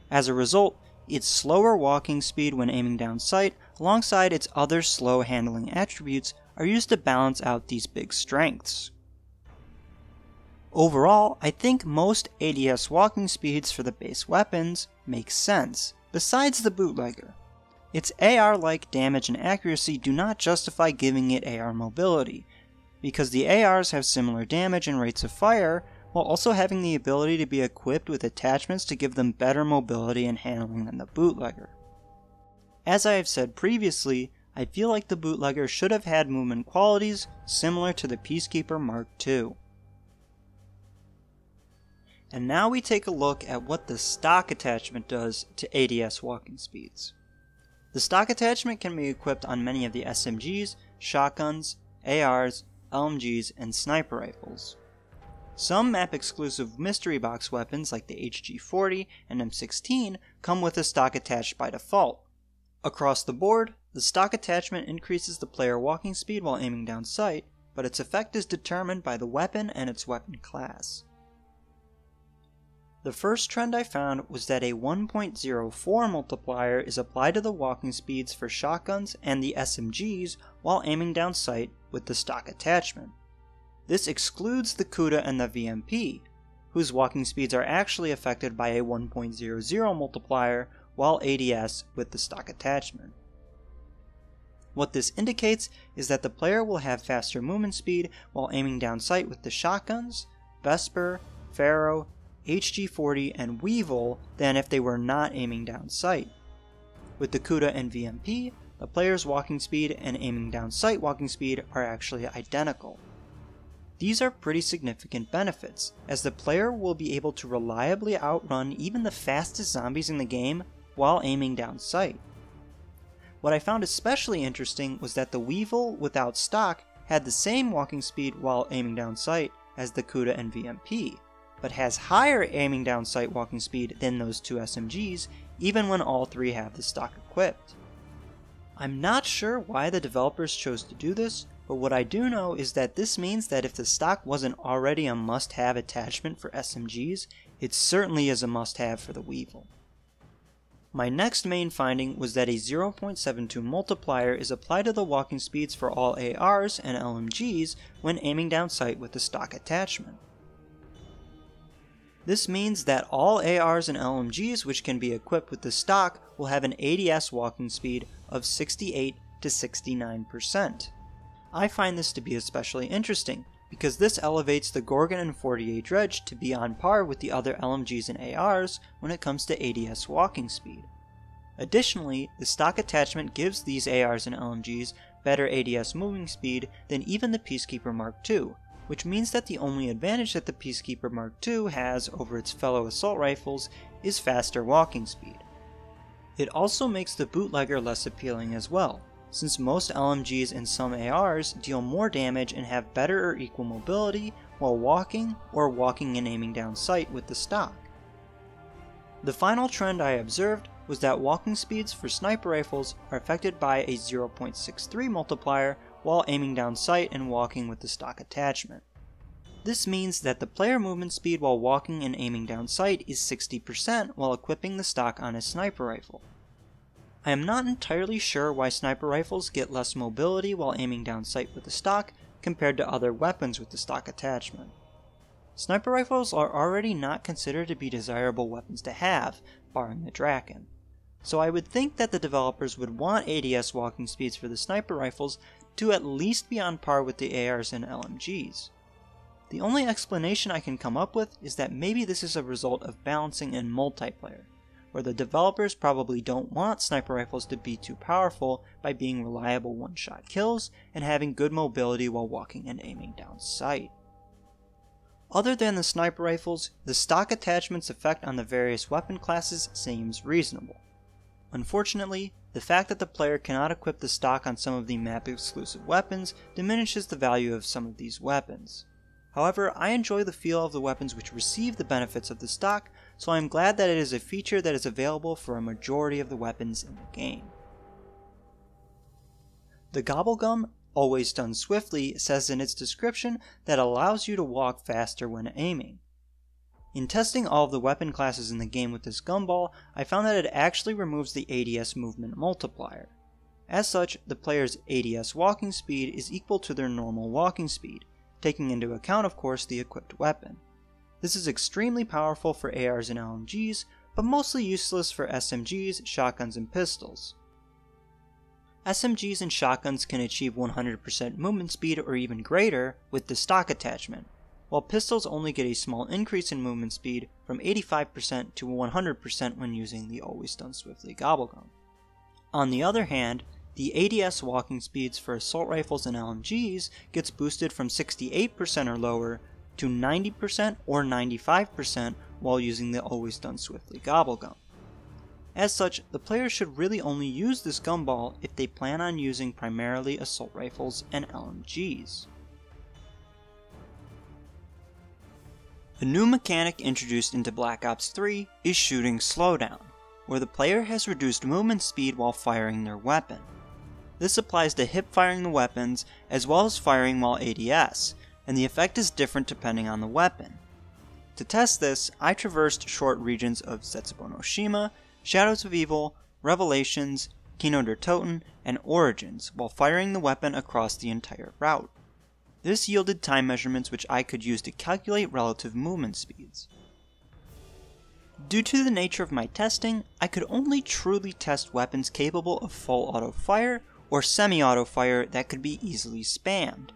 As a result, its slower walking speed when aiming down sight, alongside its other slow handling attributes, are used to balance out these big strengths. Overall, I think most ADS walking speeds for the base weapons make sense, besides the bootlegger. Its AR-like damage and accuracy do not justify giving it AR mobility, because the ARs have similar damage and rates of fire, while also having the ability to be equipped with attachments to give them better mobility and handling than the bootlegger. As I have said previously, I feel like the bootlegger should have had movement qualities similar to the Peacekeeper Mark II. And now we take a look at what the stock attachment does to ADS walking speeds. The stock attachment can be equipped on many of the SMGs, shotguns, ARs, LMGs, and sniper rifles. Some map-exclusive mystery box weapons like the HG40 and M16 come with a stock attached by default. Across the board, the stock attachment increases the player walking speed while aiming down sight, but its effect is determined by the weapon and its weapon class. The first trend I found was that a 1.04 multiplier is applied to the walking speeds for shotguns and the SMGs while aiming down sight with the stock attachment. This excludes the Kuda and the VMP, whose walking speeds are actually affected by a 1.00 multiplier while ADS with the stock attachment. What this indicates is that the player will have faster movement speed while aiming down sight with the shotguns, Vesper, Pharaoh, HG40, and Weevil than if they were not aiming down sight. With the Kuda and VMP, the player's walking speed and aiming down sight walking speed are actually identical. These are pretty significant benefits, as the player will be able to reliably outrun even the fastest zombies in the game while aiming down sight. What I found especially interesting was that the Weevil without stock had the same walking speed while aiming down sight as the Kuda and VMP, but has higher aiming down sight walking speed than those two SMGs, even when all three have the stock equipped. I'm not sure why the developers chose to do this, but what I do know is that this means that if the stock wasn't already a must-have attachment for SMGs, it certainly is a must-have for the Weevil. My next main finding was that a 0.72 multiplier is applied to the walking speeds for all ARs and LMGs when aiming down sight with the stock attachment. This means that all ARs and LMGs which can be equipped with the stock will have an ADS walking speed of 68 to 69%. I find this to be especially interesting, because this elevates the Gorgon and 48 Dredge to be on par with the other LMGs and ARs when it comes to ADS walking speed. Additionally, the stock attachment gives these ARs and LMGs better ADS moving speed than even the Peacekeeper Mark II, which means that the only advantage that the Peacekeeper Mark II has over its fellow assault rifles is faster walking speed. It also makes the bootlegger less appealing as well, since most LMGs and some ARs deal more damage and have better or equal mobility while walking or walking and aiming down sight with the stock. The final trend I observed was that walking speeds for sniper rifles are affected by a 0.63 multiplier while aiming down sight and walking with the stock attachment. This means that the player movement speed while walking and aiming down sight is 60% while equipping the stock on a sniper rifle. I am not entirely sure why sniper rifles get less mobility while aiming down sight with the stock compared to other weapons with the stock attachment. Sniper rifles are already not considered to be desirable weapons to have, barring the Draken. So I would think that the developers would want ADS walking speeds for the sniper rifles to at least be on par with the ARs and LMGs. The only explanation I can come up with is that maybe this is a result of balancing in multiplayer, where the developers probably don't want sniper rifles to be too powerful by being reliable one-shot kills and having good mobility while walking and aiming down sight. Other than the sniper rifles, the stock attachment's effect on the various weapon classes seems reasonable. Unfortunately, the fact that the player cannot equip the stock on some of the map-exclusive weapons diminishes the value of some of these weapons. However, I enjoy the feel of the weapons which receive the benefits of the stock, so I am glad that it is a feature that is available for a majority of the weapons in the game. The Gobblegum, always done swiftly, says in its description that it allows you to walk faster when aiming. In testing all of the weapon classes in the game with this gumball, I found that it actually removes the ADS movement multiplier. As such, the player's ADS walking speed is equal to their normal walking speed, taking into account of course the equipped weapon. This is extremely powerful for ARs and LMGs, but mostly useless for SMGs, shotguns, and pistols. SMGs and shotguns can achieve 100% movement speed or even greater with the stock attachment, while pistols only get a small increase in movement speed from 85% to 100% when using the Always Done Swiftly gobblegun. On the other hand, the ADS walking speeds for assault rifles and LMGs gets boosted from 68% or lower to 90% or 95% while using the Always Done Swiftly gobblegun. As such, the player should really only use this gumball if they plan on using primarily assault rifles and LMGs. A new mechanic introduced into Black Ops 3 is shooting slowdown, where the player has reduced movement speed while firing their weapon. This applies to hip firing the weapons as well as firing while ADS, and the effect is different depending on the weapon. To test this, I traversed short regions of Setsubo no Shima, Shadows of Evil, Revelations, Kino der Toten, and Origins while firing the weapon across the entire route. This yielded time measurements which I could use to calculate relative movement speeds. Due to the nature of my testing, I could only truly test weapons capable of full auto fire or semi-auto fire that could be easily spammed.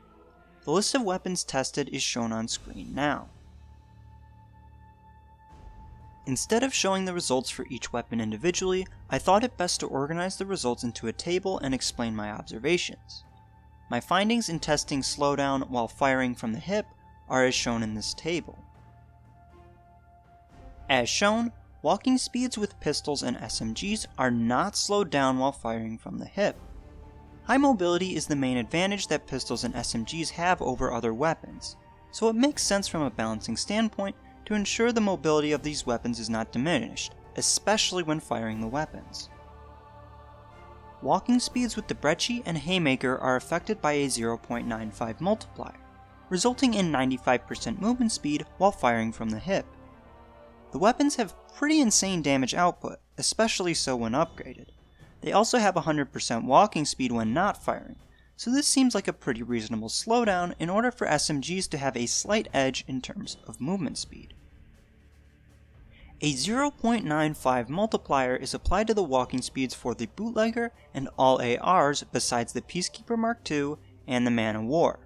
The list of weapons tested is shown on screen now. Instead of showing the results for each weapon individually, I thought it best to organize the results into a table and explain my observations. My findings in testing slowdown while firing from the hip are as shown in this table. As shown, walking speeds with pistols and SMGs are not slowed down while firing from the hip. High mobility is the main advantage that pistols and SMGs have over other weapons, so it makes sense from a balancing standpoint to ensure the mobility of these weapons is not diminished, especially when firing the weapons. Walking speeds with the Brecci and Haymaker are affected by a 0.95 multiplier, resulting in 95% movement speed while firing from the hip. The weapons have pretty insane damage output, especially so when upgraded. They also have 100% walking speed when not firing, so this seems like a pretty reasonable slowdown in order for SMGs to have a slight edge in terms of movement speed. A 0.95 multiplier is applied to the walking speeds for the Bootlegger and all ARs besides the Peacekeeper Mark II and the Man of War,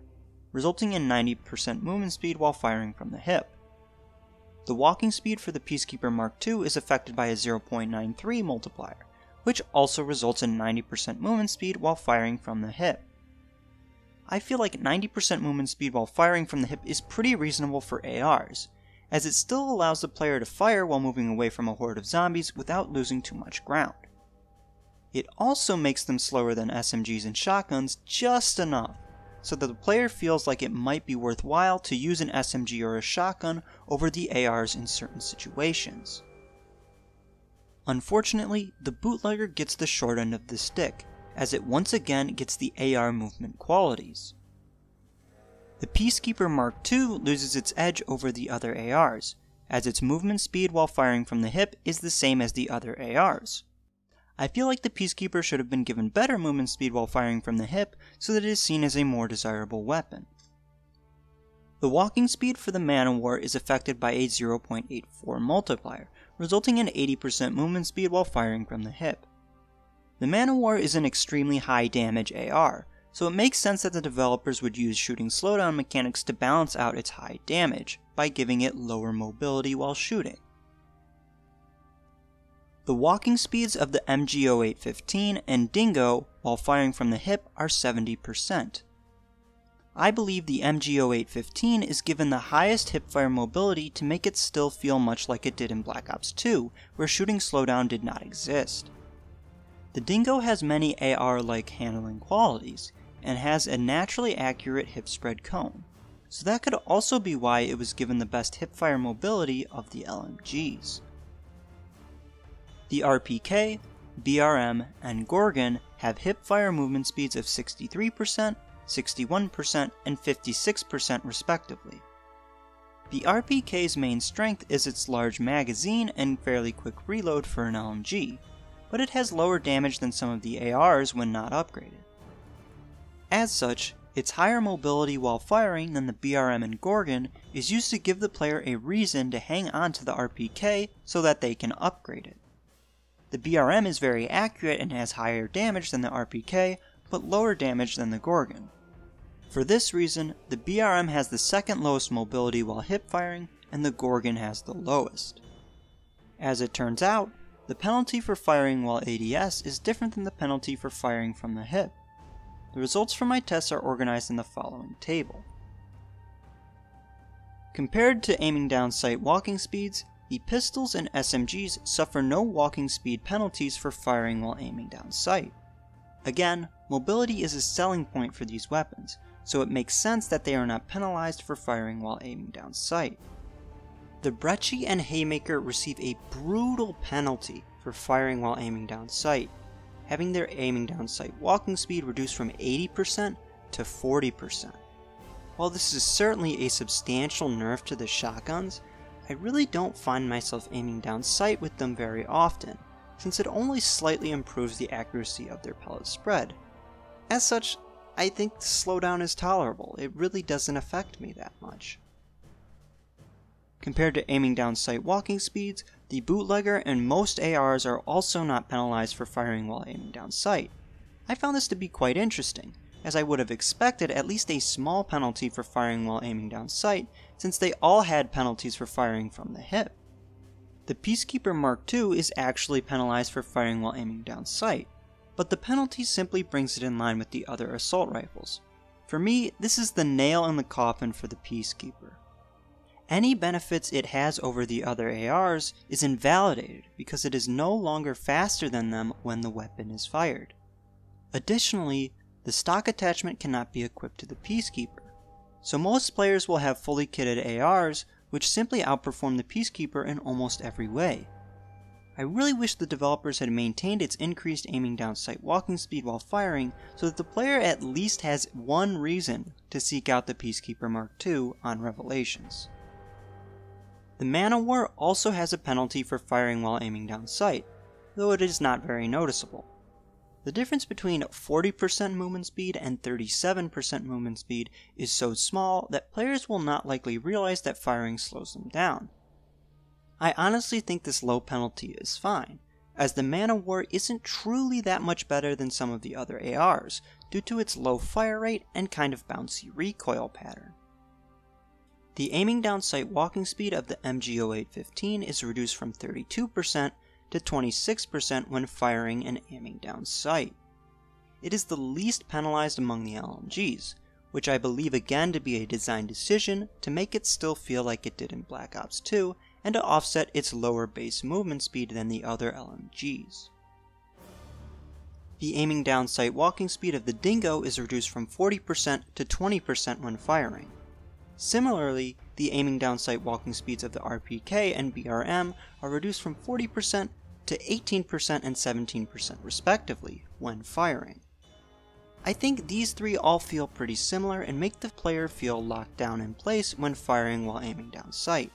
resulting in 90% movement speed while firing from the hip. The walking speed for the Peacekeeper Mark II is affected by a 0.93 multiplier, which also results in 90% movement speed while firing from the hip. I feel like 90% movement speed while firing from the hip is pretty reasonable for ARs, as it still allows the player to fire while moving away from a horde of zombies without losing too much ground. It also makes them slower than SMGs and shotguns just enough, so that the player feels like it might be worthwhile to use an SMG or a shotgun over the ARs in certain situations. Unfortunately, the Bootlegger gets the short end of the stick, as it once again gets the AR movement qualities. The Peacekeeper Mark II loses its edge over the other ARs, as its movement speed while firing from the hip is the same as the other ARs. I feel like the Peacekeeper should have been given better movement speed while firing from the hip so that it is seen as a more desirable weapon. The walking speed for the Man of War is affected by a 0.84 multiplier, resulting in 80% movement speed while firing from the hip. The Man of War is an extremely high damage AR, so it makes sense that the developers would use shooting slowdown mechanics to balance out its high damage, by giving it lower mobility while shooting. The walking speeds of the MG0815 and Dingo while firing from the hip are 70%. I believe the MG0815 is given the highest hipfire mobility to make it still feel much like it did in Black Ops 2, where shooting slowdown did not exist. The Dingo has many AR-like handling qualities, and has a naturally accurate hip spread cone, so that could also be why it was given the best hipfire mobility of the LMGs. The RPK, BRM, and Gorgon have hipfire movement speeds of 63%, 61%, and 56% respectively. The RPK's main strength is its large magazine and fairly quick reload for an LMG, but it has lower damage than some of the ARs when not upgraded. As such, its higher mobility while firing than the BRM and Gorgon is used to give the player a reason to hang on to the RPK so that they can upgrade it. The BRM is very accurate and has higher damage than the RPK, but lower damage than the Gorgon. For this reason, the BRM has the second lowest mobility while hip firing, and the Gorgon has the lowest. As it turns out, the penalty for firing while ADS is different than the penalty for firing from the hip. The results from my tests are organized in the following table. Compared to aiming down sight walking speeds, the pistols and SMGs suffer no walking speed penalties for firing while aiming down sight. Again, mobility is a selling point for these weapons, so it makes sense that they are not penalized for firing while aiming down sight. The Brecci and Haymaker receive a brutal penalty for firing while aiming down sight, having their aiming down sight walking speed reduced from 80% to 40%. While this is certainly a substantial nerf to the shotguns, I really don't find myself aiming down sight with them very often, since it only slightly improves the accuracy of their pellet spread. As such, I think the slowdown is tolerable. It really doesn't affect me that much. Compared to aiming down sight walking speeds, the bootlegger and most ARs are also not penalized for firing while aiming down sight. I found this to be quite interesting, as I would have expected at least a small penalty for firing while aiming down sight, since they all had penalties for firing from the hip. The Peacekeeper Mark II is actually penalized for firing while aiming down sight, but the penalty simply brings it in line with the other assault rifles. For me, this is the nail in the coffin for the Peacekeeper. Any benefits it has over the other ARs is invalidated because it is no longer faster than them when the weapon is fired. Additionally, the stock attachment cannot be equipped to the Peacekeeper, so most players will have fully kitted ARs which simply outperform the Peacekeeper in almost every way. I really wish the developers had maintained its increased aiming down sight walking speed while firing so that the player at least has one reason to seek out the Peacekeeper Mark II on Revelations. The Man-O-War also has a penalty for firing while aiming down sight, though it is not very noticeable. The difference between 40% movement speed and 37% movement speed is so small that players will not likely realize that firing slows them down. I honestly think this low penalty is fine, as the Man-O-War isn't truly that much better than some of the other ARs, due to its low fire rate and kind of bouncy recoil pattern. The aiming down sight walking speed of the MG0815 is reduced from 32% to 26% when firing and aiming down sight. It is the least penalized among the LMGs, which I believe again to be a design decision to make it still feel like it did in Black Ops 2 and to offset its lower base movement speed than the other LMGs. The aiming down sight walking speed of the Dingo is reduced from 40% to 20% when firing. Similarly, the aiming down sight walking speeds of the RPK and BRM are reduced from 40% to 18% and 17% respectively when firing. I think these three all feel pretty similar and make the player feel locked down in place when firing while aiming down sight.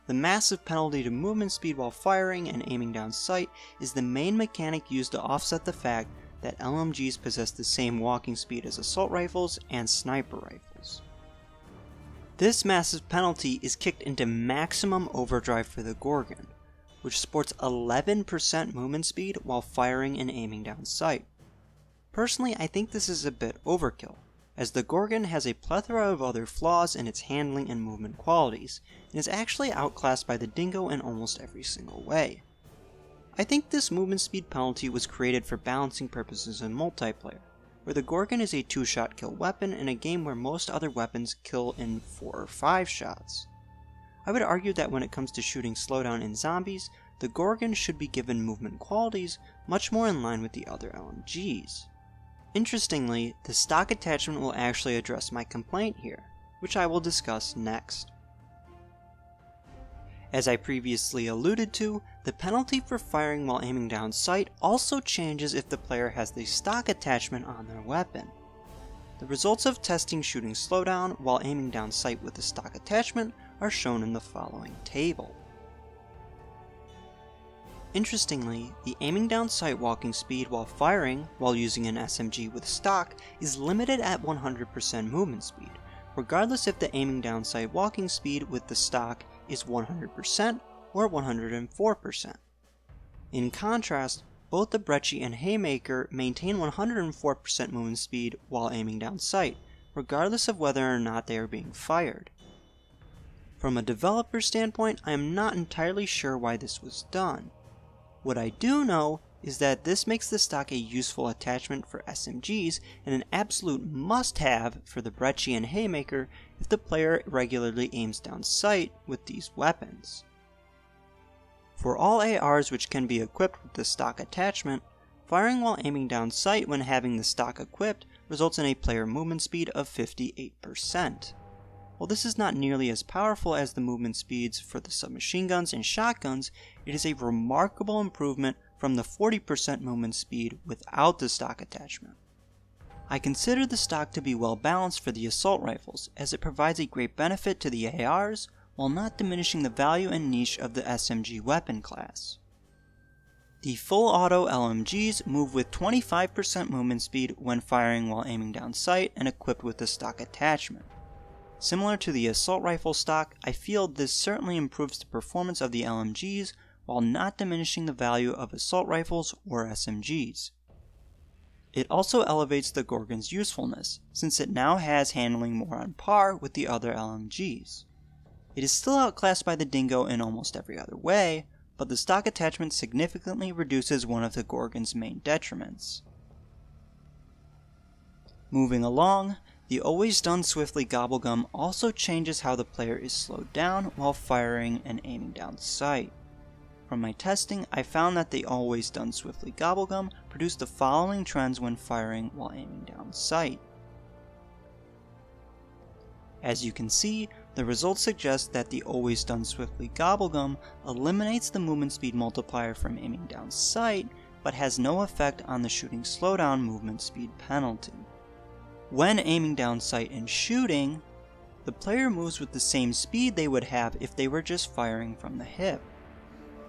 The massive penalty to movement speed while firing and aiming down sight is the main mechanic used to offset the fact that LMGs possess the same walking speed as assault rifles and sniper rifles. This massive penalty is kicked into maximum overdrive for the Gorgon, which sports 11% movement speed while firing and aiming down sight. Personally, I think this is a bit overkill, as the Gorgon has a plethora of other flaws in its handling and movement qualities, and is actually outclassed by the Dingo in almost every single way. I think this movement speed penalty was created for balancing purposes in multiplayer, where the Gorgon is a 2-shot kill weapon in a game where most other weapons kill in 4 or 5 shots. I would argue that when it comes to shooting Slowdown in zombies, the Gorgon should be given movement qualities much more in line with the other LMGs. Interestingly, the stock attachment will actually address my complaint here, which I will discuss next. As I previously alluded to, the penalty for firing while aiming down sight also changes if the player has the stock attachment on their weapon. The results of testing shooting Slowdown while aiming down sight with the stock attachment are shown in the following table. Interestingly, the aiming down sight walking speed while firing while using an SMG with stock is limited at 100% movement speed, regardless if the aiming down sight walking speed with the stock is 100% or 104%. In contrast, both the Brecci and Haymaker maintain 104% movement speed while aiming down sight, regardless of whether or not they are being fired. From a developer standpoint, I am not entirely sure why this was done. What I do know is that this makes the stock a useful attachment for SMGs and an absolute must-have for the Brecci and Haymaker if the player regularly aims down sight with these weapons. For all ARs which can be equipped with the stock attachment, firing while aiming down sight when having the stock equipped results in a player movement speed of 58%. While this is not nearly as powerful as the movement speeds for the submachine guns and shotguns, it is a remarkable improvement from the 40% movement speed without the stock attachment. I consider the stock to be well balanced for the assault rifles, as it provides a great benefit to the ARs while not diminishing the value and niche of the SMG weapon class. The full auto LMGs move with 25% movement speed when firing while aiming down sight and equipped with the stock attachment. Similar to the assault rifle stock, I feel this certainly improves the performance of the LMGs while not diminishing the value of assault rifles or SMGs. It also elevates the Gorgon's usefulness, since it now has handling more on par with the other LMGs. It is still outclassed by the Dingo in almost every other way, but the stock attachment significantly reduces one of the Gorgon's main detriments. Moving along, the always done swiftly gobblegum also changes how the player is slowed down while firing and aiming down sight. From my testing, I found that the always done swiftly gobblegum produced the following trends when firing while aiming down sight. As you can see, the results suggest that the always done swiftly gobblegum eliminates the movement speed multiplier from aiming down sight, but has no effect on the shooting slowdown movement speed penalty. When aiming down sight and shooting, the player moves with the same speed they would have if they were just firing from the hip.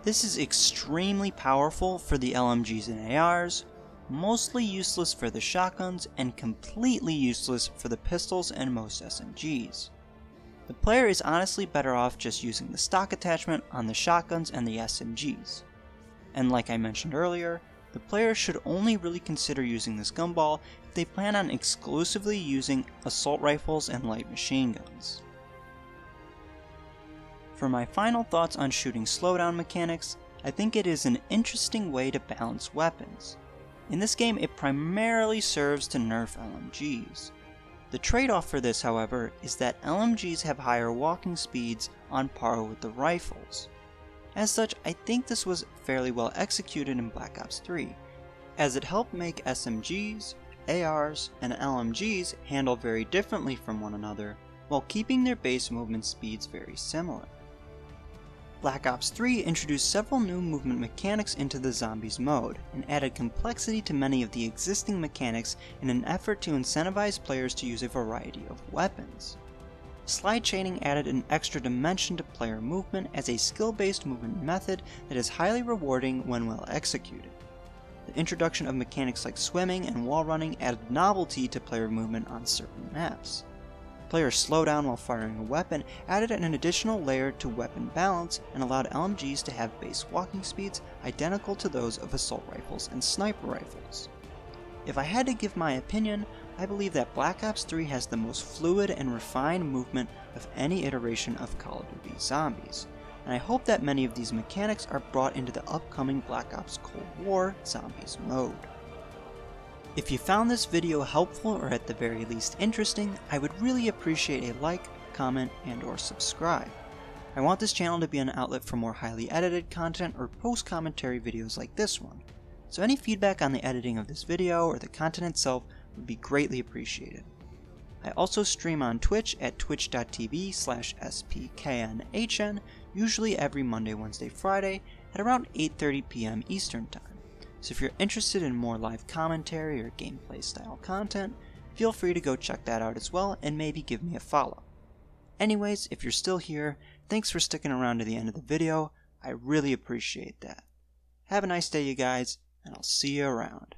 This is extremely powerful for the LMGs and ARs, mostly useless for the shotguns, and completely useless for the pistols and most SMGs. The player is honestly better off just using the stock attachment on the shotguns and the SMGs. And like I mentioned earlier, the player should only really consider using this gumball if they plan on exclusively using assault rifles and light machine guns. For my final thoughts on shooting slowdown mechanics, I think it is an interesting way to balance weapons. In this game, it primarily serves to nerf LMGs. The trade-off for this, however, is that LMGs have higher walking speeds on par with the rifles. As such, I think this was fairly well executed in Black Ops 3, as it helped make SMGs, ARs, and LMGs handle very differently from one another, while keeping their base movement speeds very similar. Black Ops 3 introduced several new movement mechanics into the zombies mode, and added complexity to many of the existing mechanics in an effort to incentivize players to use a variety of weapons. Slide chaining added an extra dimension to player movement as a skill-based movement method that is highly rewarding when well executed. The introduction of mechanics like swimming and wall running added novelty to player movement on certain maps. Player slowdown while firing a weapon added an additional layer to weapon balance and allowed LMGs to have base walking speeds identical to those of assault rifles and sniper rifles. If I had to give my opinion, I believe that Black Ops 3 has the most fluid and refined movement of any iteration of Call of Duty Zombies, and I hope that many of these mechanics are brought into the upcoming Black Ops Cold War Zombies mode. If you found this video helpful or at the very least interesting, I would really appreciate a like, comment, and/or subscribe. I want this channel to be an outlet for more highly edited content or post-commentary videos like this one, so any feedback on the editing of this video or the content itself would be greatly appreciated. I also stream on Twitch at twitch.tv/spknhn, usually every Monday, Wednesday, Friday at around 8:30 p.m. Eastern Time. So if you're interested in more live commentary or gameplay style content, feel free to go check that out as well and maybe give me a follow. Anyways, if you're still here, thanks for sticking around to the end of the video, I really appreciate that. Have a nice day, you guys, and I'll see you around.